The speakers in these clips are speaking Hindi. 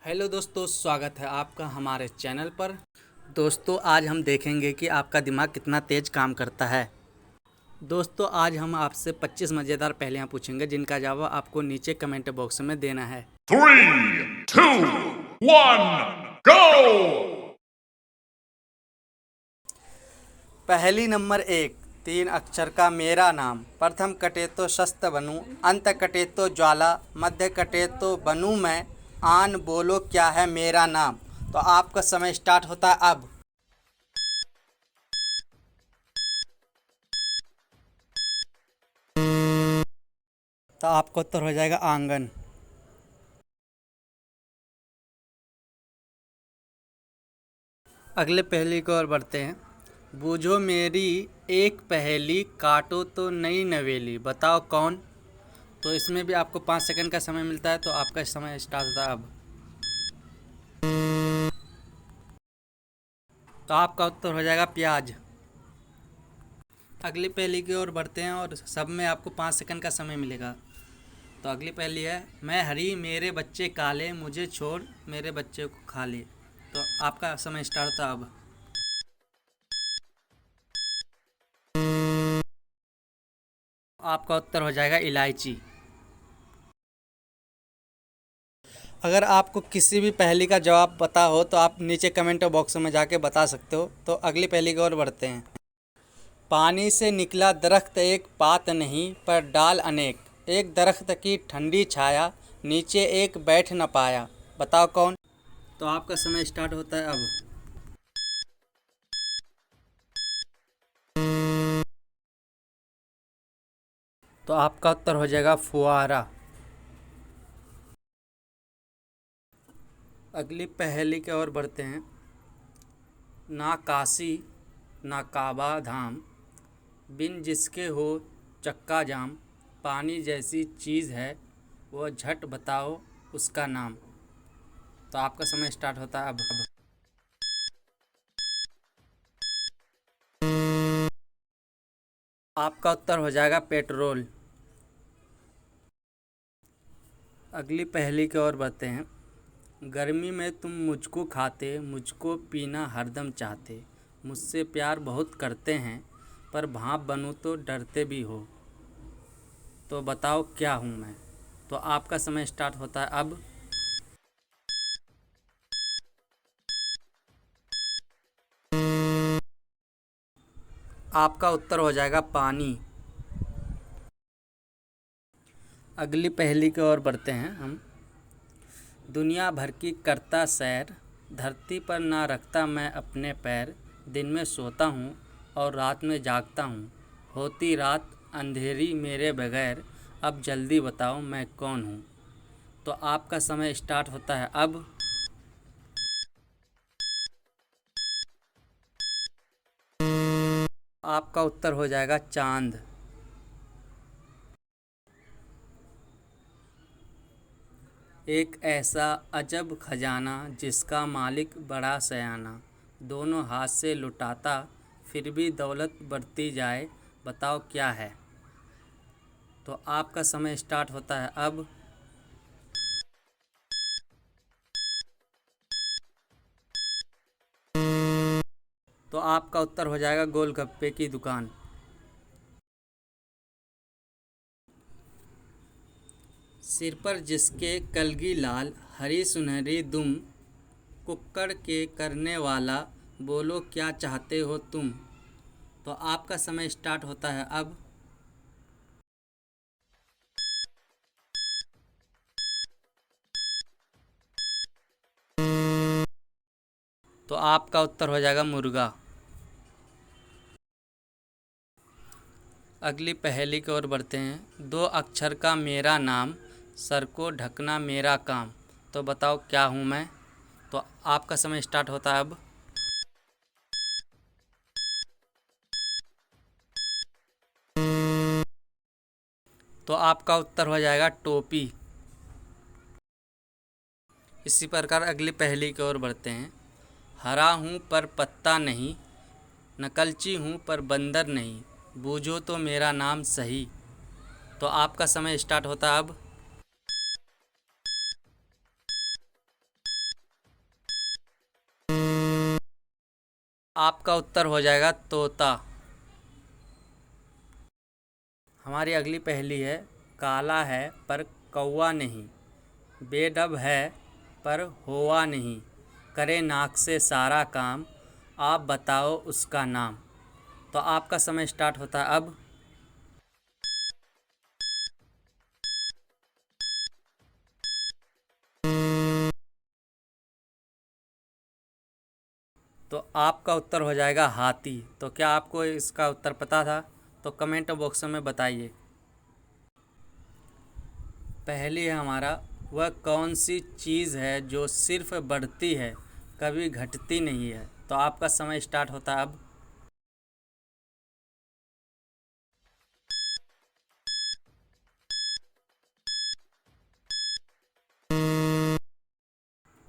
हेलो दोस्तों, स्वागत है आपका हमारे चैनल पर। दोस्तों, आज हम देखेंगे कि आपका दिमाग कितना तेज़ काम करता है। दोस्तों, आज हम आपसे 25 मज़ेदार पहेलियाँ पूछेंगे जिनका जवाब आपको नीचे कमेंट बॉक्स में देना है। 3, 2, 1, go! पहेली नंबर 1। 3 अक्षर का मेरा नाम, प्रथम कटे तो शस्त्र बनूं, अंत कटे तो ज्वाला, मध्य कटे तो बनूं मैं, आन बोलो क्या है मेरा नाम। तो आपका समय स्टार्ट होता है अब। तो आपका उत्तर हो जाएगा आंगन। अगले पहेली की ओर बढ़ते हैं। बूझो मेरी एक पहेली, काटो तो नई नवेली, बताओ कौन। तो इसमें भी आपको 5 सेकंड का समय मिलता है, तो आपका समय स्टार्ट होता है अब। तो आपका उत्तर हो जाएगा प्याज। अगली पहेली की ओर बढ़ते हैं और सब में आपको 5 सेकंड का समय मिलेगा। तो अगली पहेली है, मैं हरी मेरे बच्चे काले, मुझे छोड़ मेरे बच्चे को खा ले। तो आपका समय स्टार्ट होता है अब। आपका उत्तर हो जाएगा इलायची। अगर आपको किसी भी पहेली का जवाब पता हो तो आप नीचे कमेंट बॉक्स में जाके बता सकते हो। तो अगली पहेली की ओर बढ़ते हैं। पानी से निकला दरख्त एक, पात नहीं पर डाल अनेक, एक दरख्त की ठंडी छाया, नीचे एक बैठ न पाया, बताओ कौन। तो आपका समय स्टार्ट होता है अब। तो आपका उत्तर हो जाएगा फुआरा। अगली पहेली की ओर बढ़ते हैं। ना काशी ना काबा धाम, बिन जिसके हो चक्का जाम, पानी जैसी चीज़ है वो झट बताओ उसका नाम। तो आपका समय स्टार्ट होता है अब। आपका उत्तर हो जाएगा पेट्रोल। अगली पहेली की ओर बढ़ते हैं। गर्मी में तुम मुझको खाते, मुझको पीना हरदम चाहते, मुझसे प्यार बहुत करते हैं, पर भाप बनूं तो डरते भी हो, तो बताओ क्या हूँ मैं। तो आपका समय स्टार्ट होता है अब। आपका उत्तर हो जाएगा पानी। अगली पहेली की ओर बढ़ते हैं हम। दुनिया भर की करता सैर, धरती पर ना रखता मैं अपने पैर, दिन में सोता हूँ और रात में जागता हूँ, होती रात अंधेरी मेरे बगैर, अब जल्दी बताओ मैं कौन हूँ। तो आपका समय स्टार्ट होता है अब। आपका उत्तर हो जाएगा चांद। एक ऐसा अजब खजाना जिसका मालिक बड़ा सयाना, दोनों हाथ से लुटाता फिर भी दौलत बढ़ती जाए, बताओ क्या है। तो आपका समय स्टार्ट होता है अब। तो आपका उत्तर हो जाएगा गोलगप्पे की दुकान। सिर पर जिसके कलगी लाल, हरी सुनहरी दुम, कुक्कड़ के करने वाला, बोलो क्या चाहते हो तुम। तो आपका समय स्टार्ट होता है अब। तो आपका उत्तर हो जाएगा मुर्गा। अगली पहेली की ओर बढ़ते हैं। 2 अक्षर का मेरा नाम, सर को ढकना मेरा काम, तो बताओ क्या हूँ मैं। तो आपका समय स्टार्ट होता है अब। तो आपका उत्तर हो जाएगा टोपी। इसी प्रकार अगली पहेली की ओर बढ़ते हैं। हरा हूँ पर पत्ता नहीं, नकलची हूँ पर बंदर नहीं, बूझो तो मेरा नाम सही। तो आपका समय स्टार्ट होता है अब। आपका उत्तर हो जाएगा तोता। हमारी अगली पहेली है, काला है पर कौवा नहीं, बेडब है पर होवा नहीं, करे नाक से सारा काम, आप बताओ उसका नाम। तो आपका समय स्टार्ट होता है अब। तो आपका उत्तर हो जाएगा हाथी। तो क्या आपको इसका उत्तर पता था? तो कमेंट बॉक्स में बताइए। पहली है हमारा, वह कौन सी चीज़ है जो सिर्फ बढ़ती है कभी घटती नहीं है। तो आपका समय स्टार्ट होता है अब।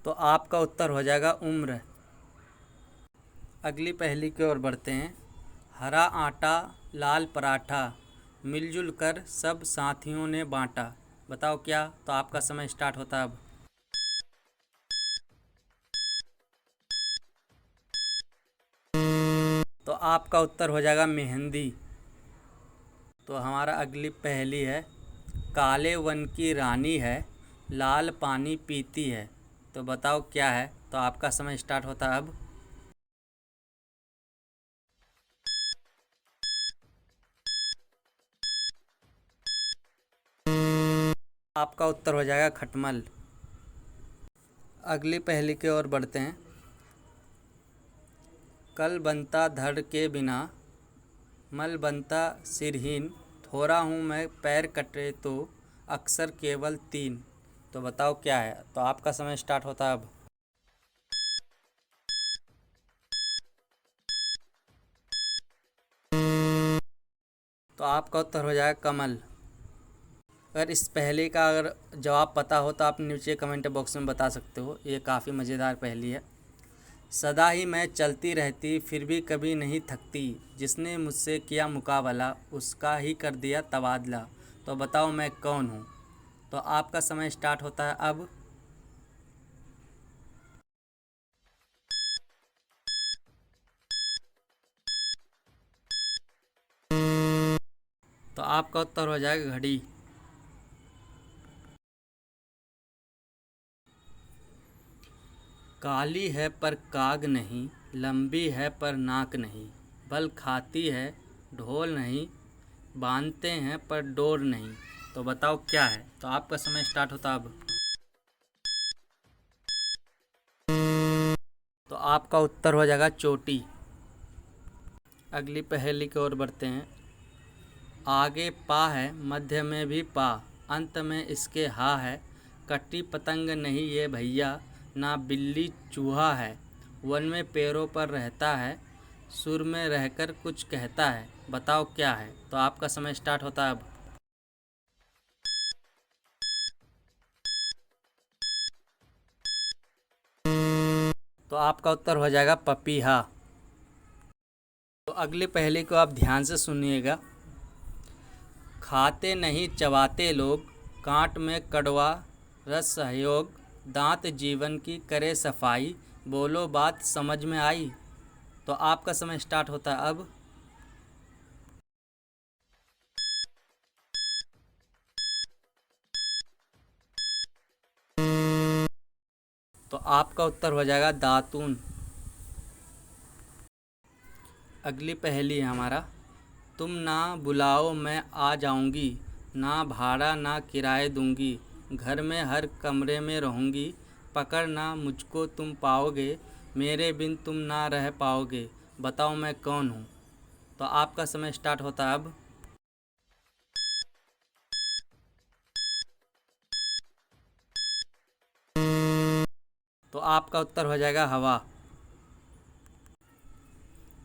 तो आपका उत्तर हो जाएगा उम्र। अगली पहेली की ओर बढ़ते हैं। हरा आटा लाल पराठा, मिलजुल कर सब साथियों ने बांटा, बताओ क्या। तो आपका समय स्टार्ट होता है अब। तो आपका उत्तर हो जाएगा मेहंदी। तो हमारा अगली पहेली है, काले वन की रानी है, लाल पानी पीती है, तो बताओ क्या है। तो आपका समय स्टार्ट होता है अब। आपका उत्तर हो जाएगा खटमल। अगली पहेली की ओर बढ़ते हैं। कल बनता धड़ के बिना, मल बनता सिरहीन, थोड़ा हूँ मैं पैर कटे तो अक्सर केवल तीन, तो बताओ क्या है। तो आपका समय स्टार्ट होता है अब। तो आपका उत्तर हो जाएगा कमल। अगर इस पहेली का अगर जवाब पता हो तो आप नीचे कमेंट बॉक्स में बता सकते हो। ये काफ़ी मज़ेदार पहेली है। सदा ही मैं चलती रहती फिर भी कभी नहीं थकती, जिसने मुझसे किया मुकाबला उसका ही कर दिया तबादला, तो बताओ मैं कौन हूँ। तो आपका समय स्टार्ट होता है अब। तो आपका उत्तर हो जाएगा घड़ी। काली है पर काग नहीं, लंबी है पर नाक नहीं, बल खाती है ढोल नहीं, बांधते हैं पर डोर नहीं, तो बताओ क्या है। तो आपका समय स्टार्ट होता अब। तो आपका उत्तर हो जाएगा चोटी। अगली पहेली की ओर बढ़ते हैं। आगे पा है मध्य में भी पा, अंत में इसके हा है, कटी पतंग नहीं ये भैया, ना बिल्ली चूहा है, वन में पैरों पर रहता है, सुर में रहकर कुछ कहता है, बताओ क्या है। तो आपका समय स्टार्ट होता है अब। तो आपका उत्तर हो जाएगा पपीहा। तो अगली पहेली को आप ध्यान से सुनिएगा। खाते नहीं चबाते लोग, कांट में कड़वा रस सहयोग, दांत जीवन की करे सफाई, बोलो बात समझ में आई। तो आपका समय स्टार्ट होता है अब। तो आपका उत्तर हो जाएगा दातून। अगली पहेली है हमारा, तुम ना बुलाओ मैं आ जाऊंगी, ना भाड़ा ना किराए दूंगी, घर में हर कमरे में रहूंगी, पकड़ ना मुझको तुम पाओगे, मेरे बिन तुम ना रह पाओगे, बताओ मैं कौन हूँ। तो आपका समय स्टार्ट होता है अब। तो आपका उत्तर हो जाएगा हवा।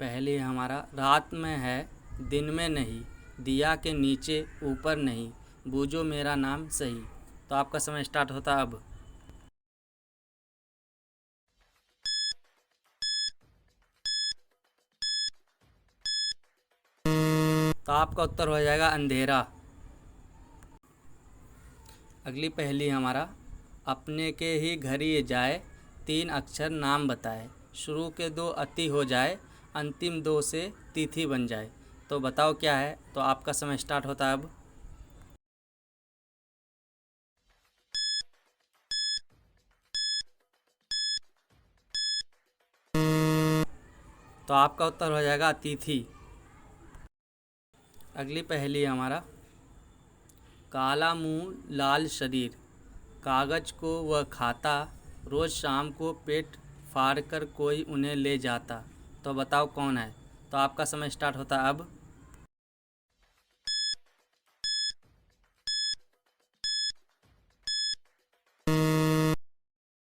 पहली है हमारा, रात में है दिन में नहीं, दिया के नीचे ऊपर नहीं, बूझो मेरा नाम सही। तो आपका समय स्टार्ट होता है अब। तो आपका उत्तर हो जाएगा अंधेरा। अगली पहेली हमारा, अपने के ही घर ये जाए, तीन अक्षर नाम बताए, शुरू के दो अति हो जाए, अंतिम दो से तिथि बन जाए। तो बताओ क्या है। तो आपका समय स्टार्ट होता है अब। तो आपका उत्तर हो जाएगा अतिथि। अगली पहेली है हमारा, काला मुंह लाल शरीर, कागज को वह खाता, रोज शाम को पेट फाड़ कर कोई उन्हें ले जाता। तो बताओ कौन है। तो आपका समय स्टार्ट होता है अब।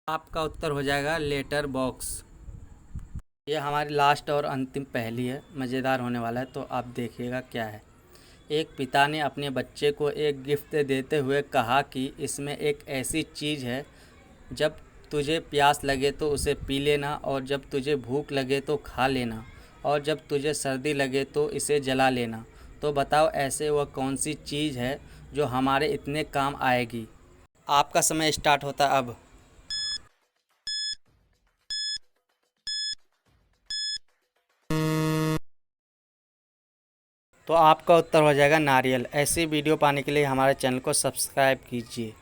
आपका उत्तर हो जाएगा लेटर बॉक्स। ये हमारी लास्ट और अंतिम पहेली है, मज़ेदार होने वाला है। तो आप देखिएगा क्या है। एक पिता ने अपने बच्चे को एक गिफ्ट देते हुए कहा कि इसमें एक ऐसी चीज़ है, जब तुझे प्यास लगे तो उसे पी लेना, और जब तुझे भूख लगे तो खा लेना, और जब तुझे सर्दी लगे तो इसे जला लेना। तो बताओ ऐसे वह कौन सी चीज़ है जो हमारे इतने काम आएगी। आपका समय स्टार्ट होता अब। तो आपका उत्तर हो जाएगा नारियल। ऐसी वीडियो पाने के लिए हमारे चैनल को सब्सक्राइब कीजिए।